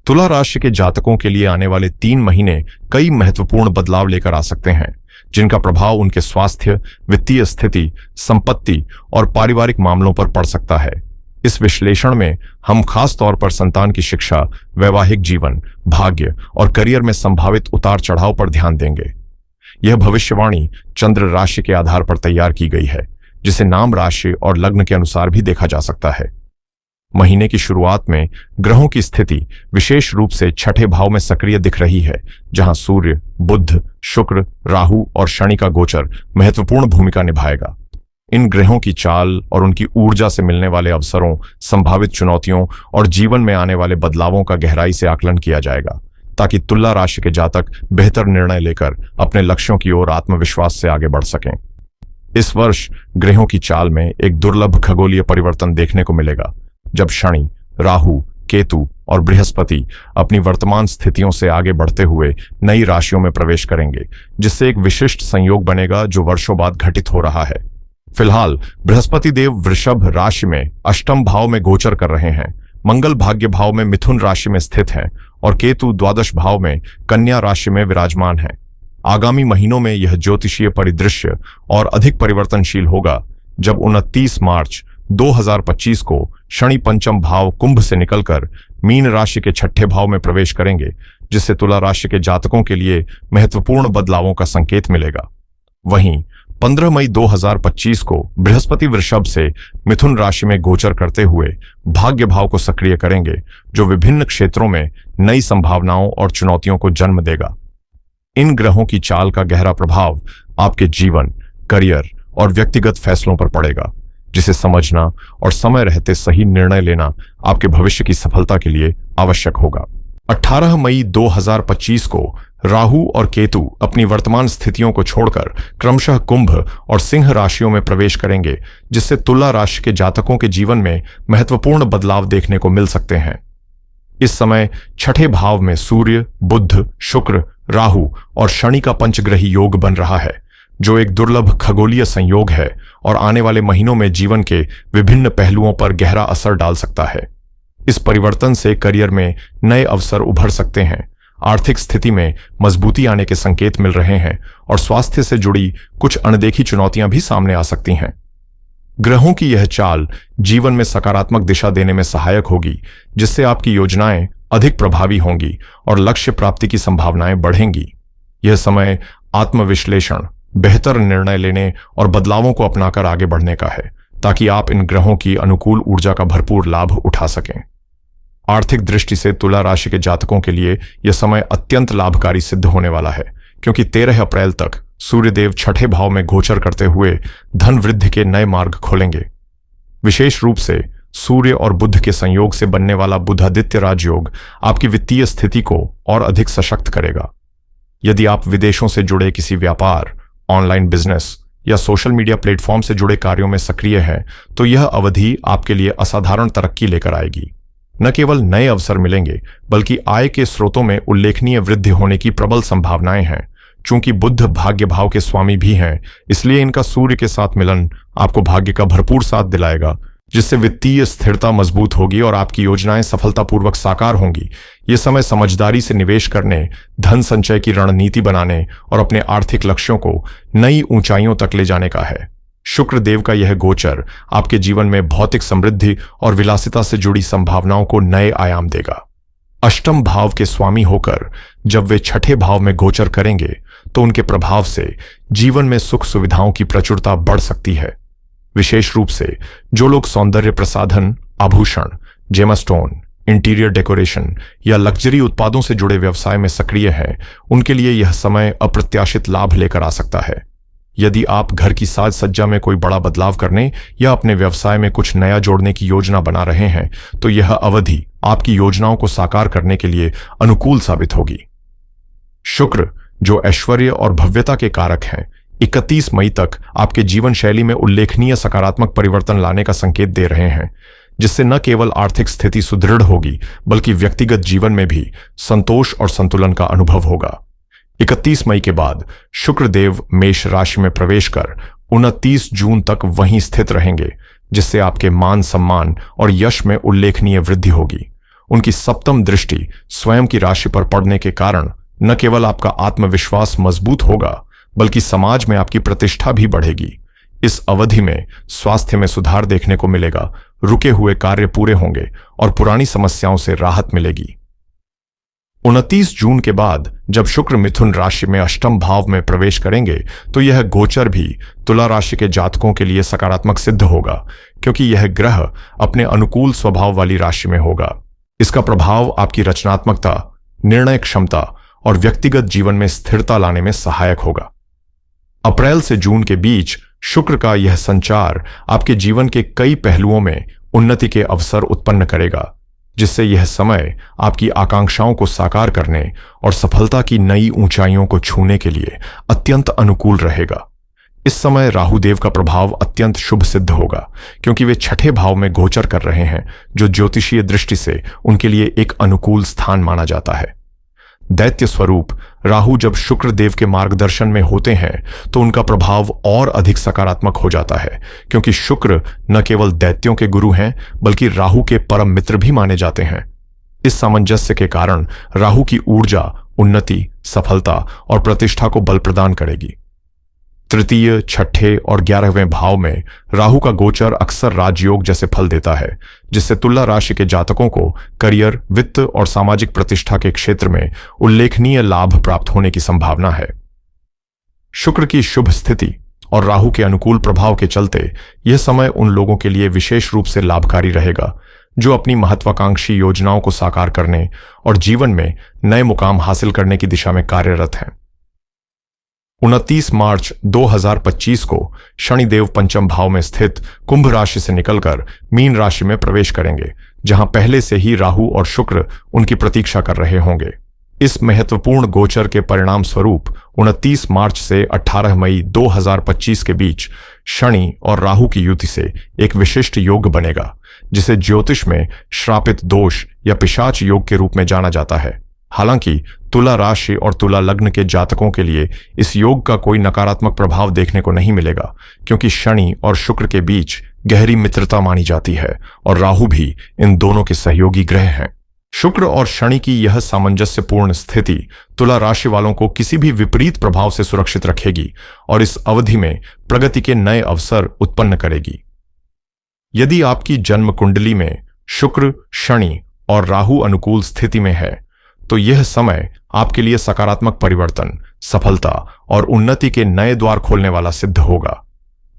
तुला राशि के जातकों के लिए आने वाले 3 महीने कई महत्वपूर्ण बदलाव लेकर आ सकते हैं, जिनका प्रभाव उनके स्वास्थ्य, वित्तीय स्थिति, संपत्ति और पारिवारिक मामलों पर पड़ सकता है। इस विश्लेषण में हम खास तौर पर संतान की शिक्षा, वैवाहिक जीवन, भाग्य और करियर में संभावित उतार चढ़ाव पर ध्यान देंगे। यह भविष्यवाणी चंद्र राशि के आधार पर तैयार की गई है, जिसे नाम राशि और लग्न के अनुसार भी देखा जा सकता है। महीने की शुरुआत में ग्रहों की स्थिति विशेष रूप से छठे भाव में सक्रिय दिख रही है, जहां सूर्य, बुध, शुक्र, राहु और शनि का गोचर महत्वपूर्ण भूमिका निभाएगा। इन ग्रहों की चाल और उनकी ऊर्जा से मिलने वाले अवसरों, संभावित चुनौतियों और जीवन में आने वाले बदलावों का गहराई से आकलन किया जाएगा, ताकि तुला राशि के जातक बेहतर निर्णय लेकर अपने लक्ष्यों की ओर आत्मविश्वास से आगे बढ़ सकें। इस वर्ष ग्रहों की चाल में एक दुर्लभ खगोलीय परिवर्तन देखने को मिलेगा, जब शनि, राहु, केतु और बृहस्पति अपनी वर्तमान स्थितियों से आगे बढ़ते हुए नई राशियों में प्रवेश करेंगे, जिससे एक विशिष्ट संयोग बनेगा जो वर्षों बाद घटित हो रहा है। फिलहाल बृहस्पति देव वृषभ राशि में अष्टम भाव में गोचर कर रहे हैं, मंगल भाग्य भाव में मिथुन राशि में स्थित हैं और केतु द्वादश भाव में कन्या राशि में विराजमान है। आगामी महीनों में यह ज्योतिषीय परिदृश्य और अधिक परिवर्तनशील होगा, जब 29 मार्च 2025 को शनि पंचम भाव कुंभ से निकलकर मीन राशि के छठे भाव में प्रवेश करेंगे, जिससे तुला राशि के जातकों के लिए महत्वपूर्ण बदलावों का संकेत मिलेगा। वहीं 15 मई 2025 को बृहस्पति वृषभ से मिथुन राशि में गोचर करते हुए भाग्य भाव को सक्रिय करेंगे, जो विभिन्न क्षेत्रों में नई संभावनाओं और चुनौतियों को जन्म देगा। इन ग्रहों की चाल का गहरा प्रभाव आपके जीवन, करियर और व्यक्तिगत फैसलों पर पड़ेगा, जिसे समझना और समय रहते सही निर्णय लेना आपके भविष्य की सफलता के लिए आवश्यक होगा। 18 मई 2025 को राहु और केतु अपनी वर्तमान स्थितियों को छोड़कर क्रमशः कुंभ और सिंह राशियों में प्रवेश करेंगे, जिससे तुला राशि के जातकों के जीवन में महत्वपूर्ण बदलाव देखने को मिल सकते हैं। इस समय छठे भाव में सूर्य, बुध, शुक्र, राहु और शनि का पंचग्रही योग बन रहा है, जो एक दुर्लभ खगोलीय संयोग है और आने वाले महीनों में जीवन के विभिन्न पहलुओं पर गहरा असर डाल सकता है। इस परिवर्तन से करियर में नए अवसर उभर सकते हैं, आर्थिक स्थिति में मजबूती आने के संकेत मिल रहे हैं और स्वास्थ्य से जुड़ी कुछ अनदेखी चुनौतियां भी सामने आ सकती हैं। ग्रहों की यह चाल जीवन में सकारात्मक दिशा देने में सहायक होगी, जिससे आपकी योजनाएं अधिक प्रभावी होंगी और लक्ष्य प्राप्ति की संभावनाएं बढ़ेंगी। यह समय आत्मविश्लेषण, बेहतर निर्णय लेने और बदलावों को अपनाकर आगे बढ़ने का है, ताकि आप इन ग्रहों की अनुकूल ऊर्जा का भरपूर लाभ उठा सकें। आर्थिक दृष्टि से तुला राशि के जातकों के लिए यह समय अत्यंत लाभकारी सिद्ध होने वाला है, क्योंकि 13 अप्रैल तक सूर्यदेव छठे भाव में गोचर करते हुए धन वृद्धि के नए मार्ग खोलेंगे। विशेष रूप से सूर्य और बुध के संयोग से बनने वाला बुधादित्य राजयोग आपकी वित्तीय स्थिति को और अधिक सशक्त करेगा। यदि आप विदेशों से जुड़े किसी व्यापार, ऑनलाइन बिजनेस या सोशल मीडिया प्लेटफॉर्म से जुड़े कार्यों में सक्रिय हैं, तो यह अवधि आपके लिए असाधारण तरक्की लेकर आएगी। न केवल नए अवसर मिलेंगे, बल्कि आय के स्रोतों में उल्लेखनीय वृद्धि होने की प्रबल संभावनाएं हैं। चूंकि बुध भाग्य भाव के स्वामी भी हैं, इसलिए इनका सूर्य के साथ मिलन आपको भाग्य का भरपूर साथ दिलाएगा, जिससे वित्तीय स्थिरता मजबूत होगी और आपकी योजनाएं सफलतापूर्वक साकार होंगी। ये समय समझदारी से निवेश करने, धन संचय की रणनीति बनाने और अपने आर्थिक लक्ष्यों को नई ऊंचाइयों तक ले जाने का है। शुक्र देव का यह गोचर आपके जीवन में भौतिक समृद्धि और विलासिता से जुड़ी संभावनाओं को नए आयाम देगा। अष्टम भाव के स्वामी होकर जब वे छठे भाव में गोचर करेंगे, तो उनके प्रभाव से जीवन में सुख सुविधाओं की प्रचुरता बढ़ सकती है। विशेष रूप से जो लोग सौंदर्य प्रसाधन, आभूषण, जेमस्टोन, इंटीरियर डेकोरेशन या लग्जरी उत्पादों से जुड़े व्यवसाय में सक्रिय हैं, उनके लिए यह समय अप्रत्याशित लाभ लेकर आ सकता है। यदि आप घर की साज सज्जा में कोई बड़ा बदलाव करने या अपने व्यवसाय में कुछ नया जोड़ने की योजना बना रहे हैं, तो यह अवधि आपकी योजनाओं को साकार करने के लिए अनुकूल साबित होगी। शुक्र, जो ऐश्वर्य और भव्यता के कारक हैं, 31 मई तक आपके जीवन शैली में उल्लेखनीय सकारात्मक परिवर्तन लाने का संकेत दे रहे हैं, जिससे न केवल आर्थिक स्थिति सुदृढ़ होगी, बल्कि व्यक्तिगत जीवन में भी संतोष और संतुलन का अनुभव होगा। 31 मई के बाद शुक्र देव मेष राशि में प्रवेश कर 29 जून तक वहीं स्थित रहेंगे, जिससे आपके मान सम्मान और यश में उल्लेखनीय वृद्धि होगी। उनकी सप्तम दृष्टि स्वयं की राशि पर पड़ने के कारण न केवल आपका आत्मविश्वास मजबूत होगा, बल्कि समाज में आपकी प्रतिष्ठा भी बढ़ेगी। इस अवधि में स्वास्थ्य में सुधार देखने को मिलेगा, रुके हुए कार्य पूरे होंगे और पुरानी समस्याओं से राहत मिलेगी। 29 जून के बाद जब शुक्र मिथुन राशि में अष्टम भाव में प्रवेश करेंगे तो यह गोचर भी तुला राशि के जातकों के लिए सकारात्मक सिद्ध होगा, क्योंकि यह ग्रह अपने अनुकूल स्वभाव वाली राशि में होगा। इसका प्रभाव आपकी रचनात्मकता, निर्णय क्षमता और व्यक्तिगत जीवन में स्थिरता लाने में सहायक होगा। अप्रैल से जून के बीच शुक्र का यह संचार आपके जीवन के कई पहलुओं में उन्नति के अवसर उत्पन्न करेगा, जिससे यह समय आपकी आकांक्षाओं को साकार करने और सफलता की नई ऊंचाइयों को छूने के लिए अत्यंत अनुकूल रहेगा। इस समय राहुदेव का प्रभाव अत्यंत शुभ सिद्ध होगा, क्योंकि वे छठे भाव में गोचर कर रहे हैं, जो ज्योतिषीय दृष्टि से उनके लिए एक अनुकूल स्थान माना जाता है। दैत्य स्वरूप राहु जब शुक्र देव के मार्गदर्शन में होते हैं तो उनका प्रभाव और अधिक सकारात्मक हो जाता है, क्योंकि शुक्र न केवल दैत्यों के गुरु हैं बल्कि राहु के परम मित्र भी माने जाते हैं। इस सामंजस्य के कारण राहु की ऊर्जा उन्नति, सफलता और प्रतिष्ठा को बल प्रदान करेगी। तृतीय, छठे और 11वें भाव में राहु का गोचर अक्सर राजयोग जैसे फल देता है, जिससे तुला राशि के जातकों को करियर, वित्त और सामाजिक प्रतिष्ठा के क्षेत्र में उल्लेखनीय लाभ प्राप्त होने की संभावना है। शुक्र की शुभ स्थिति और राहु के अनुकूल प्रभाव के चलते यह समय उन लोगों के लिए विशेष रूप से लाभकारी रहेगा जो अपनी महत्वाकांक्षी योजनाओं को साकार करने और जीवन में नए मुकाम हासिल करने की दिशा में कार्यरत हैं। 29 मार्च 2025 को शनिदेव पंचम भाव में स्थित कुंभ राशि से निकलकर मीन राशि में प्रवेश करेंगे, जहां पहले से ही राहु और शुक्र उनकी प्रतीक्षा कर रहे होंगे। इस महत्वपूर्ण गोचर के परिणाम स्वरूप 29 मार्च से 18 मई 2025 के बीच शनि और राहु की युति से एक विशिष्ट योग बनेगा, जिसे ज्योतिष में श्रापित दोष या पिशाच योग के रूप में जाना जाता है। हालांकि तुला राशि और तुला लग्न के जातकों के लिए इस योग का कोई नकारात्मक प्रभाव देखने को नहीं मिलेगा, क्योंकि शनि और शुक्र के बीच गहरी मित्रता मानी जाती है और राहु भी इन दोनों के सहयोगी ग्रह हैं। शुक्र और शनि की यह सामंजस्यपूर्ण स्थिति तुला राशि वालों को किसी भी विपरीत प्रभाव से सुरक्षित रखेगी और इस अवधि में प्रगति के नए अवसर उत्पन्न करेगी। यदि आपकी जन्म कुंडली में शुक्र, शनि और राहु अनुकूल स्थिति में है तो यह समय आपके लिए सकारात्मक परिवर्तन, सफलता और उन्नति के नए द्वार खोलने वाला सिद्ध होगा।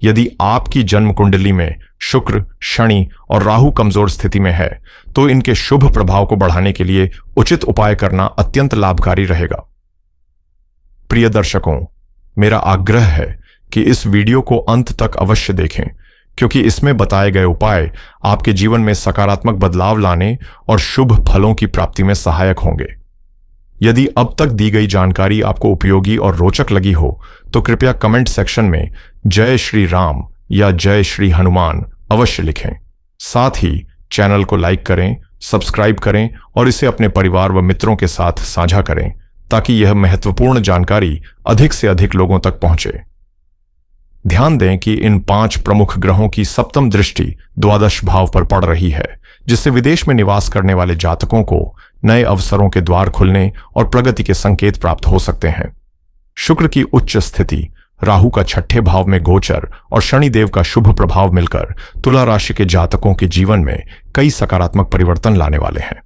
यदि आपकी जन्म कुंडली में शुक्र, शनि और राहु कमजोर स्थिति में है तो इनके शुभ प्रभाव को बढ़ाने के लिए उचित उपाय करना अत्यंत लाभकारी रहेगा। प्रिय दर्शकों, मेरा आग्रह है कि इस वीडियो को अंत तक अवश्य देखें, क्योंकि इसमें बताए गए उपाय आपके जीवन में सकारात्मक बदलाव लाने और शुभ फलों की प्राप्ति में सहायक होंगे। यदि अब तक दी गई जानकारी आपको उपयोगी और रोचक लगी हो तो कृपया कमेंट सेक्शन में जय श्री राम या जय श्री हनुमान अवश्य लिखें। साथ ही चैनल को लाइक करें, सब्सक्राइब करें और इसे अपने परिवार व मित्रों के साथ साझा करें, ताकि यह महत्वपूर्ण जानकारी अधिक से अधिक लोगों तक पहुंचे। ध्यान दें कि इन 5 प्रमुख ग्रहों की सप्तम दृष्टि द्वादश भाव पर पड़ रही है, जिससे विदेश में निवास करने वाले जातकों को नए अवसरों के द्वार खुलने और प्रगति के संकेत प्राप्त हो सकते हैं। शुक्र की उच्च स्थिति, राहु का छठे भाव में गोचर और शनिदेव का शुभ प्रभाव मिलकर तुला राशि के जातकों के जीवन में कई सकारात्मक परिवर्तन लाने वाले हैं।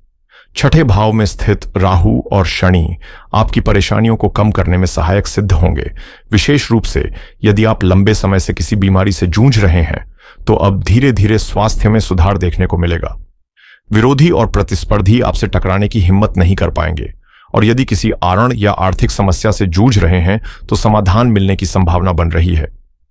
छठे भाव में स्थित राहु और शनि आपकी परेशानियों को कम करने में सहायक सिद्ध होंगे, विशेष रूप से यदि आप लंबे समय से किसी बीमारी से जूझ रहे हैं तो अब धीरे धीरे स्वास्थ्य में सुधार देखने को मिलेगा। विरोधी और प्रतिस्पर्धी आपसे टकराने की हिम्मत नहीं कर पाएंगे और यदि किसी आरण या आर्थिक समस्या से जूझ रहे हैं तो समाधान मिलने की संभावना बन रही है।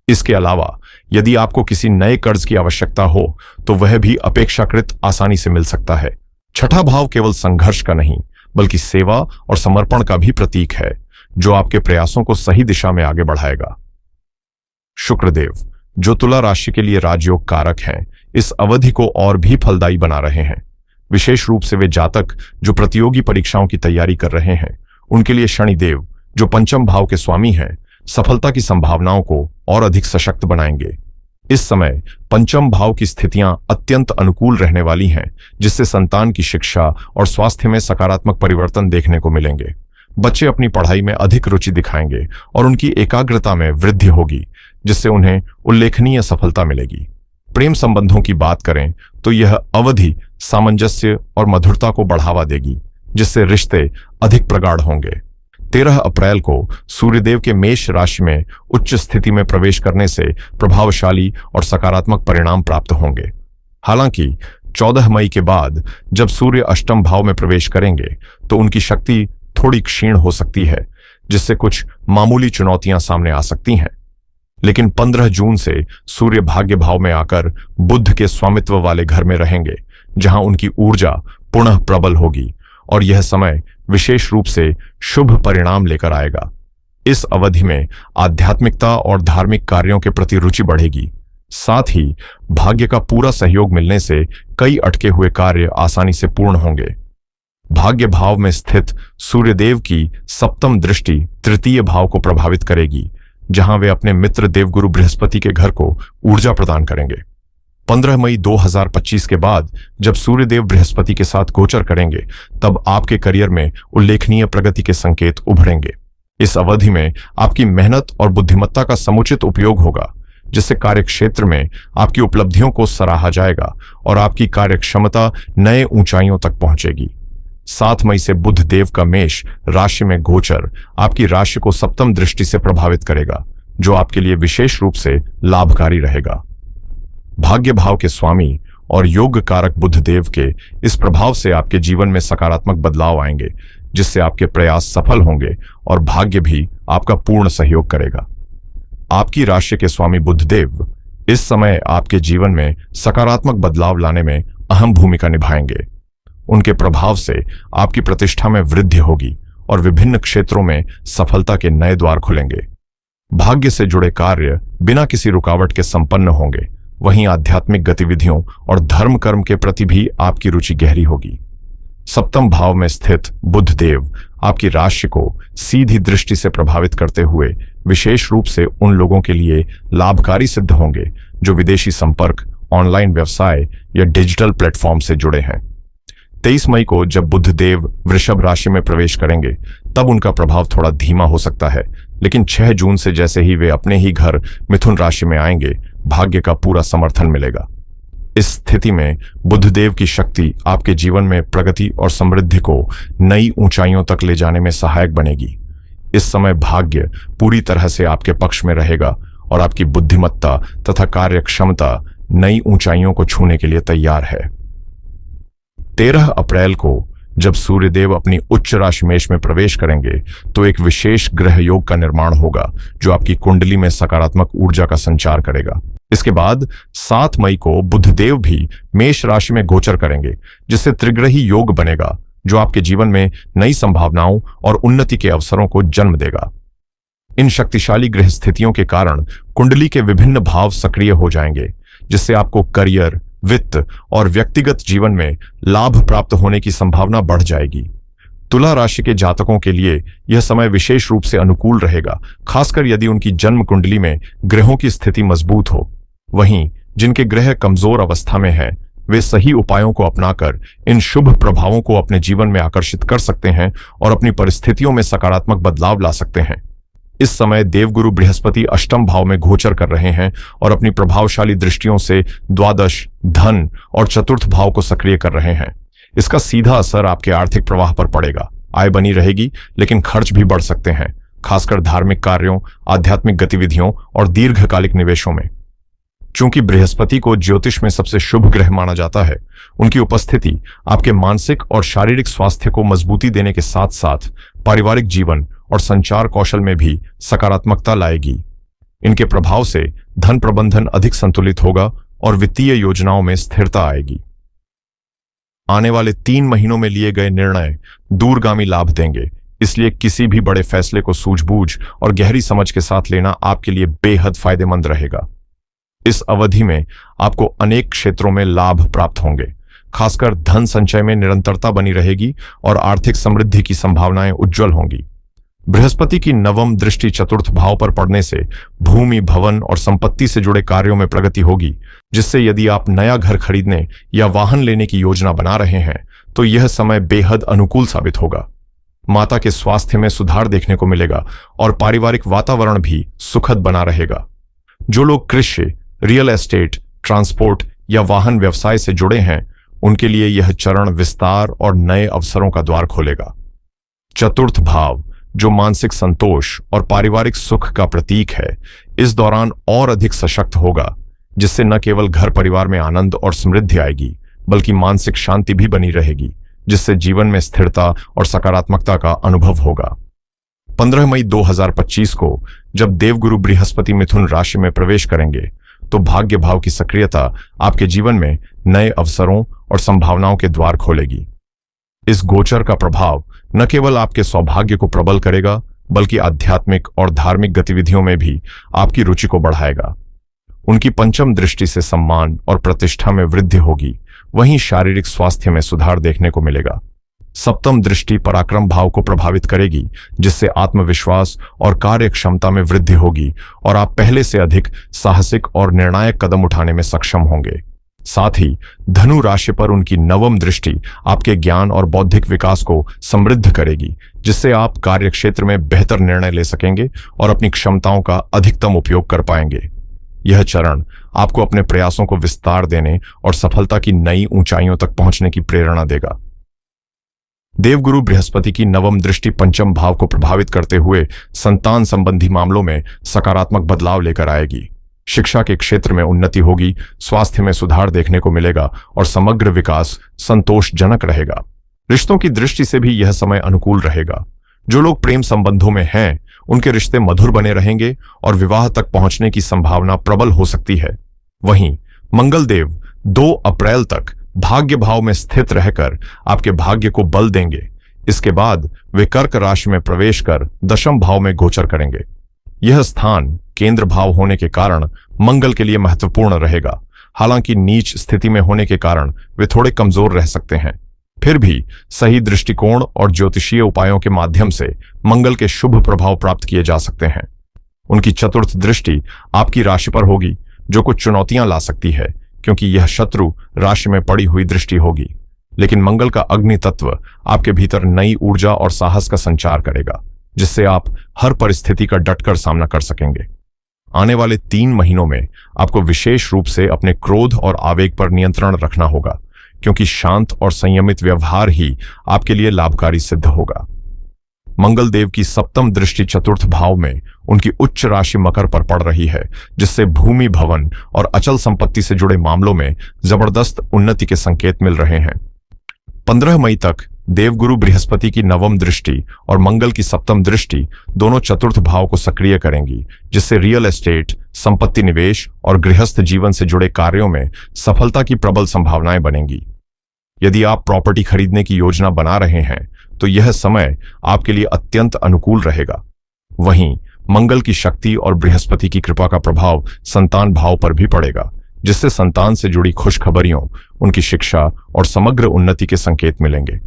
इसके अलावा यदि आपको किसी नए कर्ज की आवश्यकता हो तो वह भी अपेक्षाकृत आसानी से मिल सकता है। छठा भाव केवल संघर्ष का नहीं बल्कि सेवा और समर्पण का भी प्रतीक है, जो आपके प्रयासों को सही दिशा में आगे बढ़ाएगा। शुक्रदेव, जो तुला राशि के लिए राजयोग कारक हैं, इस अवधि को और भी फलदायी बना रहे हैं। विशेष रूप से वे जातक जो प्रतियोगी परीक्षाओं की तैयारी कर रहे हैं, उनके लिए शनिदेव, जो पंचम भाव के स्वामी हैं, सफलता की संभावनाओं को और अधिक सशक्त बनाएंगे। इस समय पंचम भाव की स्थितियां अत्यंत अनुकूल रहने वाली हैं, जिससे संतान की शिक्षा और स्वास्थ्य में सकारात्मक परिवर्तन देखने को मिलेंगे। बच्चे अपनी पढ़ाई में अधिक रुचि दिखाएंगे और उनकी एकाग्रता में वृद्धि होगी, जिससे उन्हें उल्लेखनीय सफलता मिलेगी। प्रेम संबंधों की बात करें तो यह अवधि सामंजस्य और मधुरता को बढ़ावा देगी, जिससे रिश्ते अधिक प्रगाढ़ होंगे। 13 अप्रैल को सूर्यदेव के मेष राशि में उच्च स्थिति में प्रवेश करने से प्रभावशाली और सकारात्मक परिणाम प्राप्त होंगे। हालांकि 14 मई के बाद जब सूर्य अष्टम भाव में प्रवेश करेंगे तो उनकी शक्ति थोड़ी क्षीण हो सकती है, जिससे कुछ मामूली चुनौतियां सामने आ सकती हैं। लेकिन 15 जून से सूर्य भाग्य भाव में आकर बुध के स्वामित्व वाले घर में रहेंगे, जहां उनकी ऊर्जा पुनः प्रबल होगी और यह समय विशेष रूप से शुभ परिणाम लेकर आएगा। इस अवधि में आध्यात्मिकता और धार्मिक कार्यों के प्रति रुचि बढ़ेगी। साथ ही भाग्य का पूरा सहयोग मिलने से कई अटके हुए कार्य आसानी से पूर्ण होंगे। भाग्य भाव में स्थित सूर्यदेव की सप्तम दृष्टि तृतीय भाव को प्रभावित करेगी, जहां वे अपने मित्र देवगुरु बृहस्पति के घर को ऊर्जा प्रदान करेंगे। 15 मई 2025 के बाद जब सूर्यदेव बृहस्पति के साथ गोचर करेंगे, तब आपके करियर में उल्लेखनीय प्रगति के संकेत उभरेंगे। इस अवधि में आपकी मेहनत और बुद्धिमत्ता का समुचित उपयोग होगा, जिससे कार्य क्षेत्र में आपकी उपलब्धियों को सराहा जाएगा और आपकी कार्य क्षमता नए ऊंचाइयों तक पहुंचेगी। 7 मई से बुध देव का मेष राशि में गोचर आपकी राशि को सप्तम दृष्टि से प्रभावित करेगा, जो आपके लिए विशेष रूप से लाभकारी रहेगा। भाग्य भाव के स्वामी और योग कारक बुध देव के इस प्रभाव से आपके जीवन में सकारात्मक बदलाव आएंगे, जिससे आपके प्रयास सफल होंगे और भाग्य भी आपका पूर्ण सहयोग करेगा। आपकी राशि के स्वामी बुध देव इस समय आपके जीवन में सकारात्मक बदलाव लाने में अहम भूमिका निभाएंगे। उनके प्रभाव से आपकी प्रतिष्ठा में वृद्धि होगी और विभिन्न क्षेत्रों में सफलता के नए द्वार खुलेंगे। भाग्य से जुड़े कार्य बिना किसी रुकावट के संपन्न होंगे। वहीं आध्यात्मिक गतिविधियों और धर्म कर्म के प्रति भी आपकी रुचि गहरी होगी। सप्तम भाव में स्थित बुध देव आपकी राशि को सीधी दृष्टि से प्रभावित करते हुए विशेष रूप से उन लोगों के लिए लाभकारी सिद्ध होंगे जो विदेशी संपर्क, ऑनलाइन व्यवसाय या डिजिटल प्लेटफॉर्म से जुड़े हैं। 23 मई को जब बुध देव वृषभ राशि में प्रवेश करेंगे, तब उनका प्रभाव थोड़ा धीमा हो सकता है, लेकिन 6 जून से जैसे ही वे अपने ही घर मिथुन राशि में आएंगे, भाग्य का पूरा समर्थन मिलेगा। इस स्थिति में बुधदेव की शक्ति आपके जीवन में प्रगति और समृद्धि को नई ऊंचाइयों तक ले जाने में सहायक बनेगी। इस समय भाग्य पूरी तरह से आपके पक्ष में रहेगा और आपकी बुद्धिमत्ता तथा कार्य क्षमता नई ऊंचाइयों को छूने के लिए तैयार है। 13 अप्रैल को जब सूर्यदेव अपनी उच्च राशि मेष में प्रवेश करेंगे, तो एक विशेष ग्रह योग का निर्माण होगा जो आपकी कुंडली में सकारात्मक ऊर्जा का संचार करेगा। इसके बाद 7 मई को बुधदेव भी मेष राशि में गोचर करेंगे, जिससे त्रिग्रही योग बनेगा जो आपके जीवन में नई संभावनाओं और उन्नति के अवसरों को जन्म देगा। इन शक्तिशाली ग्रह स्थितियों के कारण कुंडली के विभिन्न भाव सक्रिय हो जाएंगे, जिससे आपको करियर, वित्त और व्यक्तिगत जीवन में लाभ प्राप्त होने की संभावना बढ़ जाएगी। तुला राशि के जातकों के लिए यह समय विशेष रूप से अनुकूल रहेगा, खासकर यदि उनकी जन्म कुंडली में ग्रहों की स्थिति मजबूत हो। वहीं जिनके ग्रह कमजोर अवस्था में हैं, वे सही उपायों को अपनाकर इन शुभ प्रभावों को अपने जीवन में आकर्षित कर सकते हैं और अपनी परिस्थितियों में सकारात्मक बदलाव ला सकते हैं। इस समय देवगुरु बृहस्पति अष्टम भाव में गोचर कर रहे हैं और अपनी प्रभावशाली दृष्टियों से द्वादश, धन और चतुर्थ भाव को सक्रिय कर रहे हैं। इसका सीधा असर आपके आर्थिक प्रवाह पर पड़ेगा। आय बनी रहेगी, लेकिन खर्च भी बढ़ सकते हैं, खासकर धार्मिक कार्यों, आध्यात्मिक गतिविधियों और दीर्घकालिक निवेशों में। चूंकि बृहस्पति को ज्योतिष में सबसे शुभ ग्रह माना जाता है, उनकी उपस्थिति आपके मानसिक और शारीरिक स्वास्थ्य को मजबूती देने के साथ साथ पारिवारिक जीवन और संचार कौशल में भी सकारात्मकता लाएगी। इनके प्रभाव से धन प्रबंधन अधिक संतुलित होगा और वित्तीय योजनाओं में स्थिरता आएगी। आने वाले 3 महीनों में लिए गए निर्णय दूरगामी लाभ देंगे, इसलिए किसी भी बड़े फैसले को सूझबूझ और गहरी समझ के साथ लेना आपके लिए बेहद फायदेमंद रहेगा। इस अवधि में आपको अनेक क्षेत्रों में लाभ प्राप्त होंगे, खासकर धन संचय में निरंतरता बनी रहेगी और आर्थिक समृद्धि की संभावनाएं उज्जवल होंगी। बृहस्पति की नवम दृष्टि चतुर्थ भाव पर पड़ने से भूमि, भवन और संपत्ति से जुड़े कार्यों में प्रगति होगी, जिससे यदि आप नया घर खरीदने या वाहन लेने की योजना बना रहे हैं तो यह समय बेहद अनुकूल साबित होगा। माता के स्वास्थ्य में सुधार देखने को मिलेगा और पारिवारिक वातावरण भी सुखद बना रहेगा। जो लोग कृषि, रियल एस्टेट, ट्रांसपोर्ट या वाहन व्यवसाय से जुड़े हैं, उनके लिए यह चरण विस्तार और नए अवसरों का द्वार खोलेगा। चतुर्थ भाव, जो मानसिक संतोष और पारिवारिक सुख का प्रतीक है, इस दौरान और अधिक सशक्त होगा, जिससे न केवल घर परिवार में आनंद और समृद्धि आएगी, बल्कि मानसिक शांति भी बनी रहेगी, जिससे जीवन में स्थिरता और सकारात्मकता का अनुभव होगा। 15 मई 2025 को जब देवगुरु बृहस्पति मिथुन राशि में प्रवेश करेंगे तो भाग्य भाव की सक्रियता आपके जीवन में नए अवसरों और संभावनाओं के द्वार खोलेगी। इस गोचर का प्रभाव न केवल आपके सौभाग्य को प्रबल करेगा, बल्कि आध्यात्मिक और धार्मिक गतिविधियों में भी आपकी रुचि को बढ़ाएगा। उनकी पंचम दृष्टि से सम्मान और प्रतिष्ठा में वृद्धि होगी, वहीं शारीरिक स्वास्थ्य में सुधार देखने को मिलेगा। सप्तम दृष्टि पराक्रम भाव को प्रभावित करेगी, जिससे आत्मविश्वास और कार्य क्षमता में वृद्धि होगी और आप पहले से अधिक साहसिक और निर्णायक कदम उठाने में सक्षम होंगे। साथ ही धनु राशि पर उनकी नवम दृष्टि आपके ज्ञान और बौद्धिक विकास को समृद्ध करेगी, जिससे आप कार्यक्षेत्र में बेहतर निर्णय ले सकेंगे और अपनी क्षमताओं का अधिकतम उपयोग कर पाएंगे। यह चरण आपको अपने प्रयासों को विस्तार देने और सफलता की नई ऊंचाइयों तक पहुंचने की प्रेरणा देगा। देवगुरु बृहस्पति की नवम दृष्टि पंचम भाव को प्रभावित करते हुए संतान संबंधी मामलों में सकारात्मक बदलाव लेकर आएगी। शिक्षा के क्षेत्र में उन्नति होगी, स्वास्थ्य में सुधार देखने को मिलेगा और समग्र विकास संतोषजनक रहेगा। रिश्तों की दृष्टि से भी यह समय अनुकूल रहेगा। जो लोग प्रेम संबंधों में हैं, उनके रिश्ते मधुर बने रहेंगे और विवाह तक पहुंचने की संभावना प्रबल हो सकती है। वहीं मंगल देव 2 अप्रैल तक भाग्य भाव में स्थित रहकर आपके भाग्य को बल देंगे। इसके बाद वे कर्क राशि में प्रवेश कर दशम भाव में गोचर करेंगे। यह स्थान केंद्र भाव होने के कारण मंगल के लिए महत्वपूर्ण रहेगा। हालांकि नीच स्थिति में होने के कारण वे थोड़े कमजोर रह सकते हैं। फिर भी सही दृष्टिकोण और ज्योतिषीय उपायों के माध्यम से मंगल के शुभ प्रभाव प्राप्त किए जा सकते हैं। उनकी चतुर्थ दृष्टि आपकी राशि पर होगी, जो कुछ चुनौतियां ला सकती है, क्योंकि यह शत्रु राशि में पड़ी हुई दृष्टि होगी। लेकिन मंगल का अग्नि तत्व आपके भीतर नई ऊर्जा और साहस का संचार करेगा, जिससे आप हर परिस्थिति का डटकर सामना कर सकेंगे। आने वाले 3 महीनों में आपको विशेष रूप से अपने क्रोध और आवेग पर नियंत्रण रखना होगा, क्योंकि शांत और संयमित व्यवहार ही आपके लिए लाभकारी सिद्ध होगा। मंगल देव की सप्तम दृष्टि चतुर्थ भाव में उनकी उच्च राशि मकर पर पड़ रही है, जिससे भूमि, भवन और अचल संपत्ति से जुड़े मामलों में जबरदस्त उन्नति के संकेत मिल रहे हैं। 15 मई तक देवगुरु बृहस्पति की नवम दृष्टि और मंगल की सप्तम दृष्टि दोनों चतुर्थ भाव को सक्रिय करेंगी, जिससे रियल एस्टेट, संपत्ति निवेश और गृहस्थ जीवन से जुड़े कार्यों में सफलता की प्रबल संभावनाएं बनेंगी। यदि आप प्रॉपर्टी खरीदने की योजना बना रहे हैं तो यह समय आपके लिए अत्यंत अनुकूल रहेगा। वहीं मंगल की शक्ति और बृहस्पति की कृपा का प्रभाव संतान भाव पर भी पड़ेगा, जिससे संतान से जुड़ी खुशखबरियों, उनकी शिक्षा और समग्र उन्नति के संकेत मिलेंगे।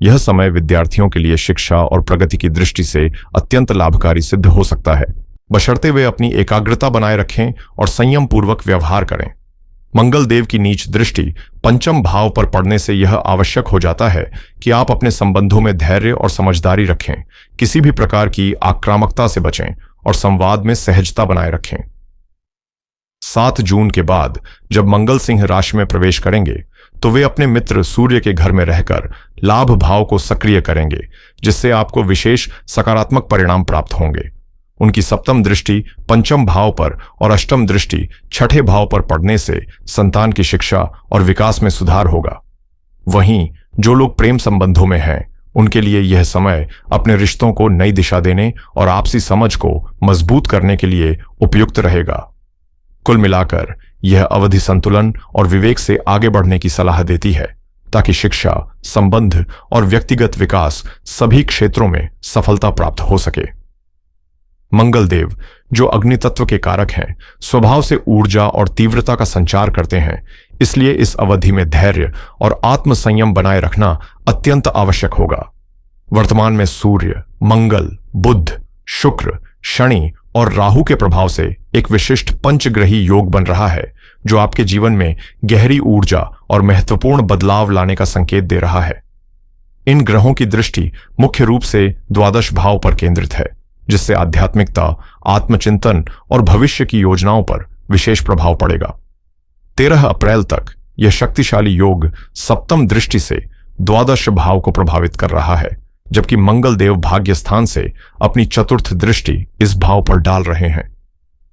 यह समय विद्यार्थियों के लिए शिक्षा और प्रगति की दृष्टि से अत्यंत लाभकारी सिद्ध हो सकता है, बशर्ते वे अपनी एकाग्रता बनाए रखें और संयम पूर्वक व्यवहार करें। मंगल देव की नीच दृष्टि पंचम भाव पर पड़ने से यह आवश्यक हो जाता है कि आप अपने संबंधों में धैर्य और समझदारी रखें, किसी भी प्रकार की आक्रामकता से बचें और संवाद में सहजता बनाए रखें। 7 जून के बाद जब मंगल सिंह राशि में प्रवेश करेंगे तो वे अपने मित्र सूर्य के घर में रहकर लाभ भाव को सक्रिय करेंगे, जिससे आपको विशेष सकारात्मक परिणाम प्राप्त होंगे। उनकी सप्तम दृष्टि पंचम भाव पर और अष्टम दृष्टि छठे भाव पर पड़ने से संतान की शिक्षा और विकास में सुधार होगा। वहीं जो लोग प्रेम संबंधों में हैं, उनके लिए यह समय अपने रिश्तों को नई दिशा देने और आपसी समझ को मजबूत करने के लिए उपयुक्त रहेगा। कुल मिलाकर यह अवधि संतुलन और विवेक से आगे बढ़ने की सलाह देती है, ताकि शिक्षा, संबंध और व्यक्तिगत विकास सभी क्षेत्रों में सफलता प्राप्त हो सके। मंगल देव, जो अग्नि तत्व के कारक हैं, स्वभाव से ऊर्जा और तीव्रता का संचार करते हैं, इसलिए इस अवधि में धैर्य और आत्मसंयम बनाए रखना अत्यंत आवश्यक होगा। वर्तमान में सूर्य, मंगल, बुध, शुक्र, शनि और राहु के प्रभाव से एक विशिष्ट पंचग्रही योग बन रहा है, जो आपके जीवन में गहरी ऊर्जा और महत्वपूर्ण बदलाव लाने का संकेत दे रहा है। इन ग्रहों की दृष्टि मुख्य रूप से द्वादश भाव पर केंद्रित है, जिससे आध्यात्मिकता, आत्मचिंतन और भविष्य की योजनाओं पर विशेष प्रभाव पड़ेगा। 13 अप्रैल तक यह शक्तिशाली योग सप्तम दृष्टि से द्वादश भाव को प्रभावित कर रहा है, जबकि मंगल देव भाग्य स्थान से अपनी चतुर्थ दृष्टि इस भाव पर डाल रहे हैं।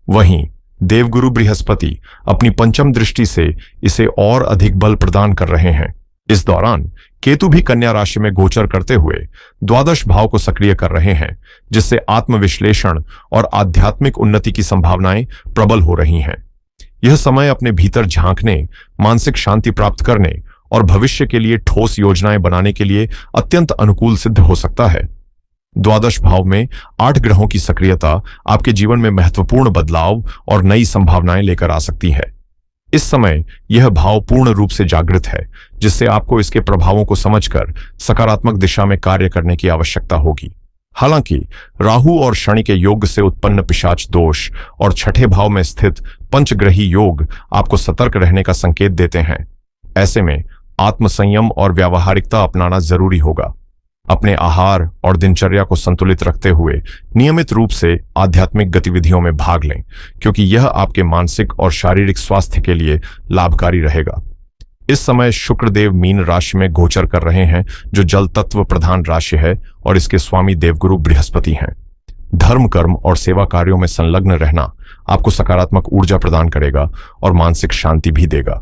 वहीं देवगुरु बृहस्पति अपनी पंचम दृष्टि से इसे और अधिक बल प्रदान कर रहे हैं। इस दौरान केतु भी कन्या राशि में गोचर करते हुए द्वादश भाव को सक्रिय कर रहे हैं, जिससे आत्मविश्लेषण और आध्यात्मिक उन्नति की संभावनाएं प्रबल हो रही हैं। यह समय अपने भीतर झांकने, मानसिक शांति प्राप्त करने और भविष्य के लिए ठोस योजनाएं बनाने के लिए अत्यंत अनुकूल सिद्ध हो सकता है। द्वादश भाव में 8 ग्रहों की सक्रियता आपके जीवन में महत्वपूर्ण बदलाव और नई संभावनाएं लेकर आ सकती है। इस समय यह भाव पूर्ण रूप से जागृत है, जिससे आपको इसके प्रभावों को समझकर सकारात्मक दिशा में कार्य करने की आवश्यकता होगी। हालांकि राहु और शनि के योग से उत्पन्न पिशाच दोष और छठे भाव में स्थित पंचग्रही योग आपको सतर्क रहने का संकेत देते हैं। ऐसे में आत्मसंयम और व्यावहारिकता अपनाना जरूरी होगा। अपने आहार और दिनचर्या को संतुलित रखते हुए नियमित रूप से आध्यात्मिक गतिविधियों में भाग लें, क्योंकि यह आपके मानसिक और शारीरिक स्वास्थ्य के लिए लाभकारी रहेगा। इस समय शुक्रदेव मीन राशि में गोचर कर रहे हैं, जो जल तत्व प्रधान राशि है और इसके स्वामी देवगुरु बृहस्पति हैं। धर्म, कर्म और सेवा कार्यों में संलग्न रहना आपको सकारात्मक ऊर्जा प्रदान करेगा और मानसिक शांति भी देगा।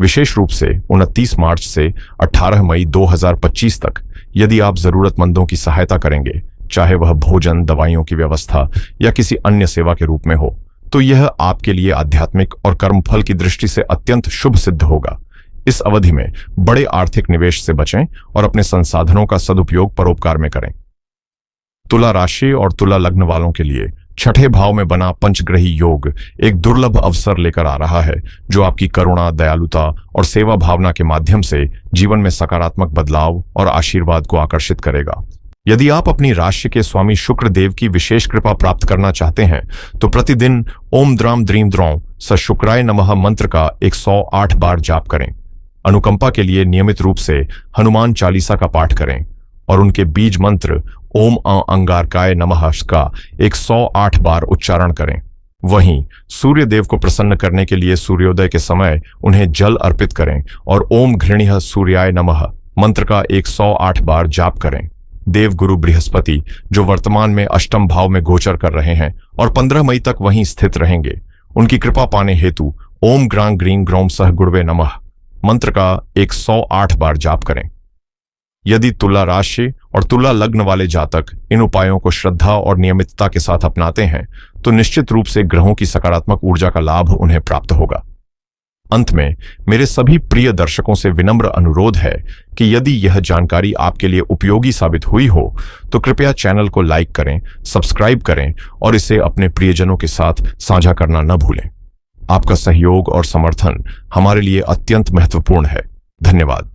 विशेष रूप से 29 मार्च से 18 मई 2025 तक यदि आप जरूरतमंदों की सहायता करेंगे, चाहे वह भोजन, दवाइयों की व्यवस्था या किसी अन्य सेवा के रूप में हो, तो यह आपके लिए आध्यात्मिक और कर्मफल की दृष्टि से अत्यंत शुभ सिद्ध होगा। इस अवधि में बड़े आर्थिक निवेश से बचें और अपने संसाधनों का सदुपयोग परोपकार में करें। तुला राशि और तुला लग्न वालों के लिए छठे भाव में बना पंचग्रही योग एक दुर्लभ अवसर लेकर आ रहा है, जो आपकी करुणा, दयालुता और सेवा भावना के माध्यम से जीवन में सकारात्मक बदलाव और आशीर्वाद को आकर्षित करेगा। यदि आप अपनी राशि के स्वामी शुक्र देव की विशेष कृपा प्राप्त करना चाहते हैं, तो प्रतिदिन ओम द्राम द्रीम द्रौं स शुक्राय नमः मंत्र का 108 बार जाप करें। अनुकंपा के लिए नियमित रूप से हनुमान चालीसा का पाठ करें और उनके बीज मंत्र ओम अंगारकाय नमः का 108 बार उच्चारण करें। वहीं सूर्य देव को प्रसन्न करने के लिए सूर्योदय के समय उन्हें जल अर्पित करें और ओम घृणीय सूर्याय नमः मंत्र का 108 बार जाप करें। देवगुरु बृहस्पति, जो वर्तमान में अष्टम भाव में गोचर कर रहे हैं और 15 मई तक वहीं स्थित रहेंगे, उनकी कृपा पाने हेतु ओम ग्रां ग्रीं ग्रौम सह गुरुवे नमः मंत्र का 108 बार जाप करें। यदि तुला राशि और तुला लग्न वाले जातक इन उपायों को श्रद्धा और नियमितता के साथ अपनाते हैं, तो निश्चित रूप से ग्रहों की सकारात्मक ऊर्जा का लाभ उन्हें प्राप्त होगा। अंत में मेरे सभी प्रिय दर्शकों से विनम्र अनुरोध है कि यदि यह जानकारी आपके लिए उपयोगी साबित हुई हो, तो कृपया चैनल को लाइक करें, सब्सक्राइब करें और इसे अपने प्रियजनों के साथ साझा करना न भूलें। आपका सहयोग और समर्थन हमारे लिए अत्यंत महत्वपूर्ण है। धन्यवाद।